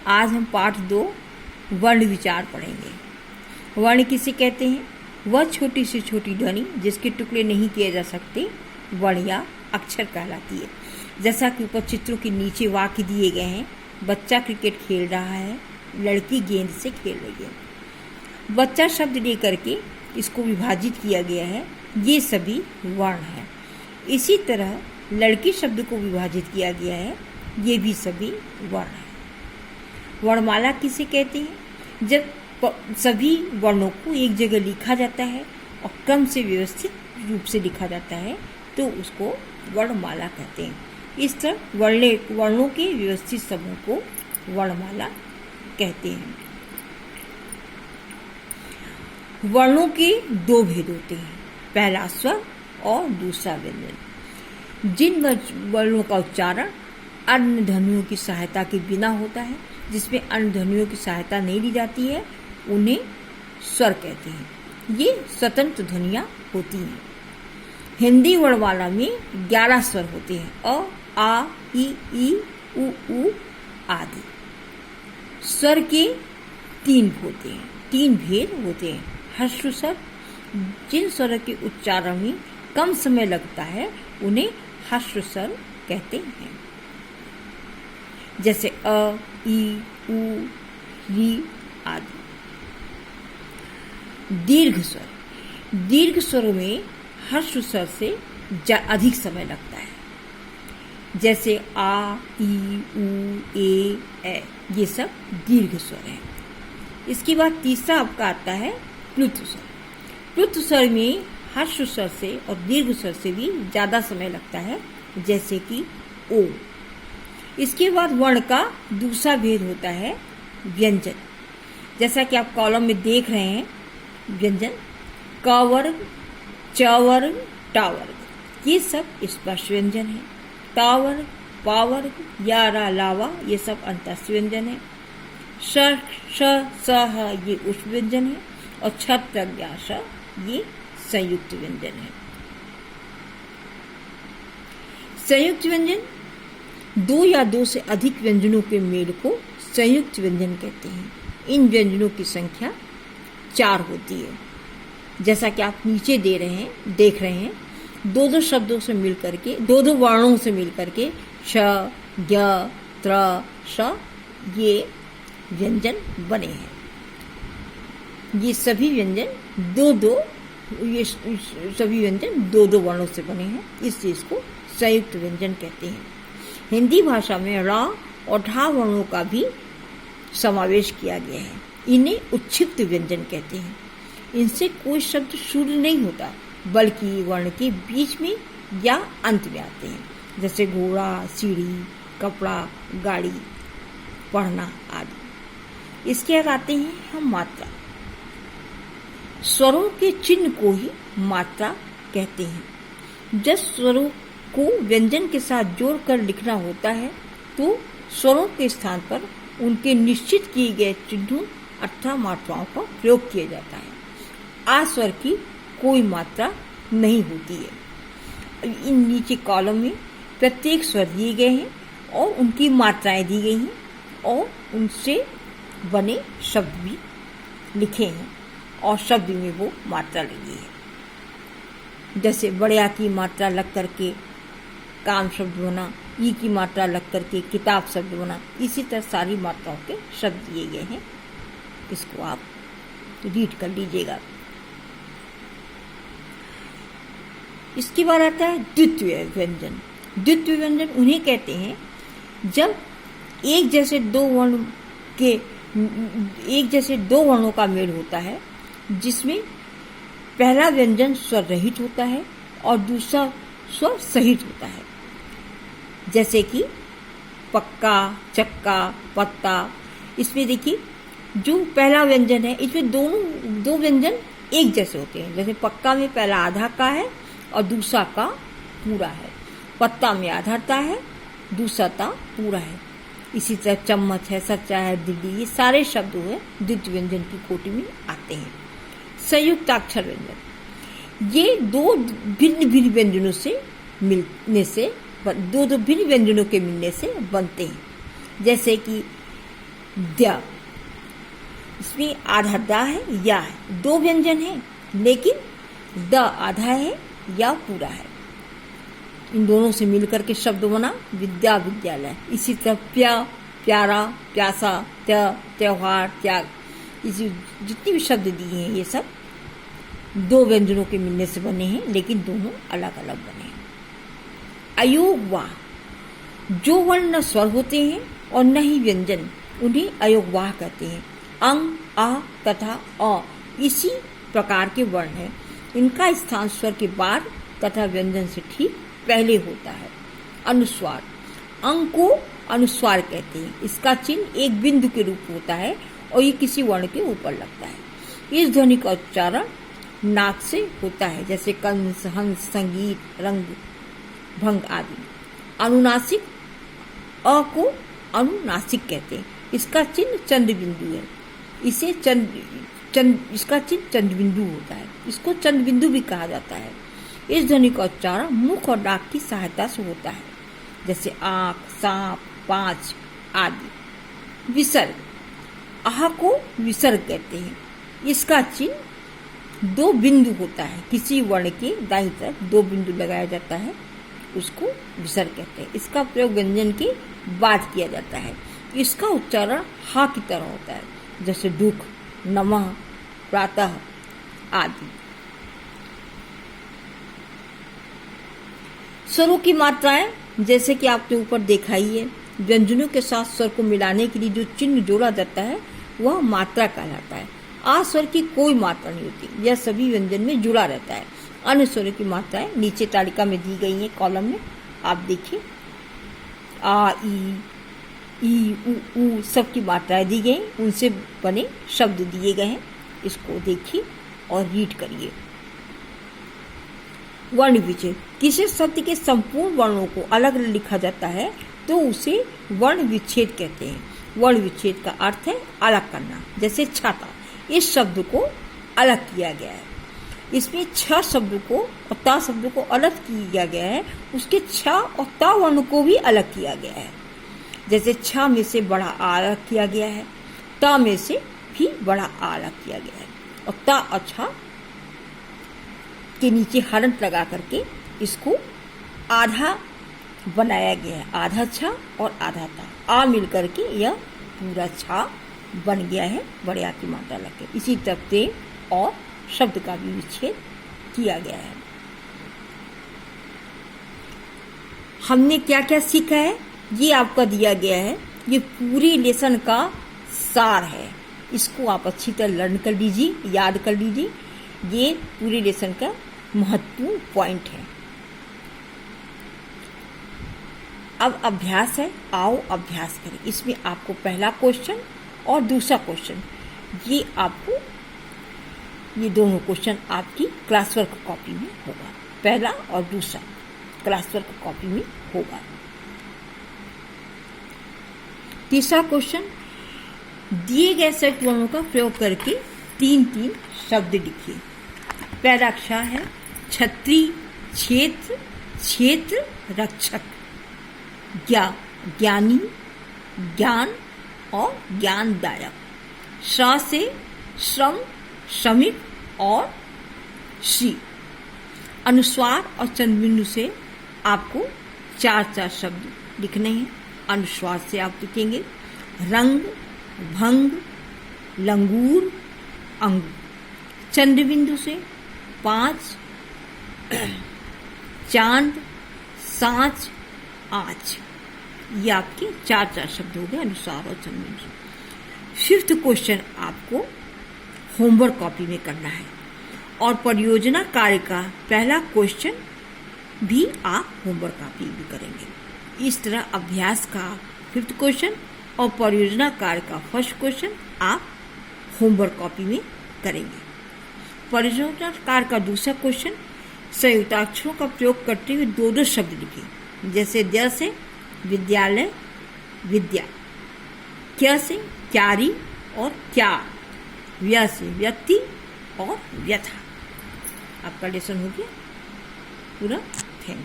आज हम पाठ 2 वर्ण विचार पढ़ेंगे। वर्ण किसे कहते हैं? वह छोटी से छोटी ध्वनि जिसके टुकड़े नहीं किए जा सकते वर्ण या अक्षर कहलाती है। जैसा कि ऊपर चित्रों के नीचे वाक्य दिए गए हैं। बच्चा क्रिकेट खेल रहा है, लड़की गेंद से खेल रही है। बच्चा शब्द लेकर के इसको विभाजित किया गया है, ये सभी वर्ण हैं। इसी तरह लड़की शब्द को विभाजित किया गया है, ये भी सभी वर्ण हैं। वर्णमाला किसे कहते हैं? जब सभी वर्णों को एक जगह लिखा जाता है और क्रम से व्यवस्थित रूप से लिखा जाता है तो उसको वर्णमाला कहते हैं। इस तरह वर्णों के व्यवस्थित समूह को वर्णमाला कहते हैं। वर्णों के 2 भेद होते हैं, पहला स्वर और दूसरा व्यंजन। जिन वर्णों का उच्चारण अन्य ध्वनियों की सहायता के बिना होता है, जिसमें अन्य ध्वनियों की सहायता नहीं ली जाती है, उन्हें स्वर कहते हैं। ये स्वतंत्र ध्वनियाँ होती हैं। हिंदी वर्णमाला में 11 स्वर होते हैं, अ, आ, ई, उ आदि। स्वर के 3 भेद होते हैं। ह्रस्व स्वर, जिन स्वरों के उच्चारण में कम समय लगता है उन्हें ह्रस्व स्वर कहते हैं, जैसे अ, ई, उ, री आदि। दीर्घ स्वरों में ह्रस्व स्वर से अधिक समय लगता है, जैसे आ, ई, उ, ए, ये सब दीर्घ स्वर हैं। इसके बाद तीसरा आपका आता है प्लुत स्वर। प्लुत स्वर में ह्रस्व स्वर से और दीर्घ स्वर से भी ज़्यादा समय लगता है, जैसे कि ओ। इसके बाद वर्ण का दूसरा भेद होता है व्यंजन। जैसा कि आप कॉलम में देख रहे हैं, व्यंजन क वर्ग, च वर्ग, ट वर्ग, ये सब स्पर्श व्यंजन है। ट वर्ग, प वर्ग, या, रा, लावा, ये सब अंतस्थ व्यंजन है। श, स, ह, ये उष्ट व्यंजन है। और छ, प्रज्ञा, श, ये संयुक्त व्यंजन है। संयुक्त व्यंजन 2 या 2 से अधिक व्यंजनों के मेल को संयुक्त व्यंजन कहते हैं। इन व्यंजनों की संख्या 4 होती है। जैसा कि आप नीचे देख रहे हैं, 2 शब्दों से मिलकर के, 2 वर्णों से मिलकर के श, ग, त्र, श, ये व्यंजन बने हैं। ये सभी व्यंजन 2 वर्णों से बने हैं, इसलिए इसको संयुक्त व्यंजन कहते हैं। हिंदी भाषा में रा और ढा वर्णों का भी समावेश किया गया है। इन्हें उच्छिष्ट व्यंजन कहते हैं। इनसे कोई शब्द शुरू नहीं होता, बल्कि वर्ण के बीच में या अंत में आते हैं, जैसे घोड़ा, सीढ़ी, कपड़ा, गाड़ी, पढ़ना आदि। इसके बाद आते हैं हम मात्रा। स्वरों के चिन्ह को ही मात्रा कहते हैं। जब स्वरों को व्यंजन के साथ जोड़कर लिखना होता है तो स्वरों के स्थान पर उनके निश्चित किए गए चिन्हों अर्थात मात्राओं का प्रयोग किया जाता है। आ स्वर की कोई मात्रा नहीं होती है। इन नीचे कॉलम में प्रत्येक स्वर दिए गए हैं और उनकी मात्राएं दी गई हैं और उनसे बने शब्द भी लिखे हैं और शब्द में वो मात्रा लगी है। जैसे बड़े की मात्रा लग करके काम शब्द बना, ई की मात्रा लग करके किताब शब्द बना। इसी तरह सारी मात्राओं के शब्द दिए गए हैं, इसको आप रीड कर लीजिएगा। इसके बाद आता है द्वितीय व्यंजन। द्वितीय व्यंजन उन्हें कहते हैं जब एक जैसे दो वर्णों का मेल होता है, जिसमें पहला व्यंजन स्वर रहित होता है और दूसरा स्वर सहित होता है, जैसे कि पक्का, चक्का, पत्ता। इसमें देखिए जो पहला व्यंजन है, इसमें दो व्यंजन एक जैसे होते हैं। जैसे पक्का में पहला आधा का है और दूसरा का पूरा है। पत्ता में आधा ता है, दूसरा ता पूरा है। इसी तरह चम्मच है, सच्चा है, दिल्ली, ये सारे शब्द हुए द्वितीय व्यंजन की कोटि में आते हैं। संयुक्ताक्षर व्यंजन, ये 2 भिन्न व्यंजनों से मिलने से 2 भिन्न व्यंजनों के मिलने से बनते हैं। जैसे कि द्य। इसमें आधा द है, या है, दो व्यंजन है, लेकिन द आधा है, या पूरा है। इन दोनों से मिलकर के शब्द बना विद्या विद्यालय। इसी तरह प्या प्यारा, प्यासा, त्योहार, त्याग, इसी जितने भी शब्द दिए हैं ये सब दो व्यंजनों के मिलने से बने हैं, लेकिन दोनों अलग अलग बने हैं। अयोग वाह, जो वर्ण न स्वर होते हैं और न ही व्यंजन, उन्हें अयोग वाह कहते हैं। अंग, आ तथा अ इसी प्रकार के वर्ण हैं। इनका स्थान स्वर के बाद तथा व्यंजन से ठीक पहले होता है। अनुस्वार, अंग को अनुस्वार कहते हैं। इसका चिन्ह एक बिंदु के रूप होता है और ये किसी वर्ण के ऊपर लगता है। इस ध्वनि का उच्चारण नाक से होता है, जैसे कंस, हंस, संगीत, रंग, भंग आदि। अनुनासिक, अ को अनुनासिक कहते हैं। इसका चिन्ह चंद्र बिंदु है। इसका चिन्ह चंद्र बिंदु होता है। इसको चंद्र बिंदु भी कहा जाता है। इस ध्वनि का उच्चारण मुख और नाक की सहायता से होता है, जैसे आंख, सांप, पांच आदि। विसर्ग, आह को विसर्ग कहते हैं। इसका चिन्ह दो बिंदु होता है। किसी वर्ण के दाईं तरफ दो बिंदु लगाया जाता है, उसको विसर्ग कहते हैं। इसका प्रयोग व्यंजन के बाद किया जाता है। इसका उच्चारण हा की तरह होता है, जैसे दुख, नमः, प्रातः आदि। स्वरों की मात्राएं, जैसे कि आपने ऊपर देखा ही है, व्यंजनों के साथ स्वर को मिलाने के लिए जो चिन्ह जोड़ा जाता है वह मात्रा कहलाता है। आ स्वर की कोई मात्रा नहीं होती, यह सभी व्यंजन में जुड़ा रहता है। अन्य स्वरों की मात्राएं नीचे तालिका में दी गई हैं, कॉलम में आप देखिए। आ, ई, उ सब की मात्राएं दी गई, उनसे बने शब्द दिए गए हैं। इसको देखिए और रीड करिए। वर्ण विच्छेद, किसी शब्द के संपूर्ण वर्णों को अलग अलग लिखा जाता है तो उसे वर्ण विच्छेद कहते हैं। वर्ण विच्छेद का अर्थ है अलग करना, जैसे छाता, इस शब्द को अलग किया गया है। इसमें छ शब्द को और ता शब्द को अलग किया गया है, उसके छ और ता वर्ण को भी अलग किया गया है। जैसे छ में से बड़ा आ अलग किया गया है, ता में से भी बड़ा आ अलग किया गया है, और ता और छ के नीचे हलंत लगा करके इसको आधा बनाया गया है। आधा छा और आधा ता, आ मिल करके यह पूरा छा बन गया है, बड़े आ की मात्रा लग के। इसी तरह प्रेम और शब्द का भी विच्छेद किया गया है। हमने क्या क्या सीखा है ये आपका दिया गया है। ये पूरी लेसन का सार है। इसको आप अच्छी तरह लर्न कर लीजिए, याद कर लीजिए। ये पूरे लेसन का महत्वपूर्ण पॉइंट है। अब अभ्यास है, आओ अभ्यास करें। इसमें आपको पहला क्वेश्चन और दूसरा क्वेश्चन, ये दोनों क्वेश्चन आपकी क्लास वर्क कॉपी में होगा। पहला और दूसरा क्लास वर्क कॉपी में होगा। तीसरा क्वेश्चन, दिए गए सेट वर्णों का प्रयोग करके 3-3 शब्द लिखिए। पहला अक्षर है छत्री, क्षेत्र, क्षेत्र रक्षक, ज्ञानी, ज्ञान और ज्ञानदायक। श्र से श्रम, श्रमिक और श्री। अनुस्वार और चंद्रबिंदु से आपको 4-4 शब्द लिखने हैं। अनुस्वार से आप लिखेंगे रंग, भंग, लंगूर, अंगूर। चंद्रबिंदु से 5, चांद, सांच, आँच। ये आपके 4-4 शब्द हो गए अनुस्वार और चंद्रबिंदु। 5th क्वेश्चन आपको होमवर्क कॉपी में करना है, और परियोजना कार्य का पहला क्वेश्चन भी आप होमवर्क कॉपी में करेंगे। इस तरह अभ्यास का 5th क्वेश्चन और परियोजना कार्य का 1st क्वेश्चन आप होमवर्क कॉपी में करेंगे। परियोजना कार्य का दूसरा क्वेश्चन, संयुक्ताक्षरों का प्रयोग करते हुए 2-2 शब्द लिखें। जैसे द से विद्यालय, विद्या, क्या से क्यारी और क्या, व्य से व्यक्ति और व्यथा। आपका लेसन हो गया पूरा।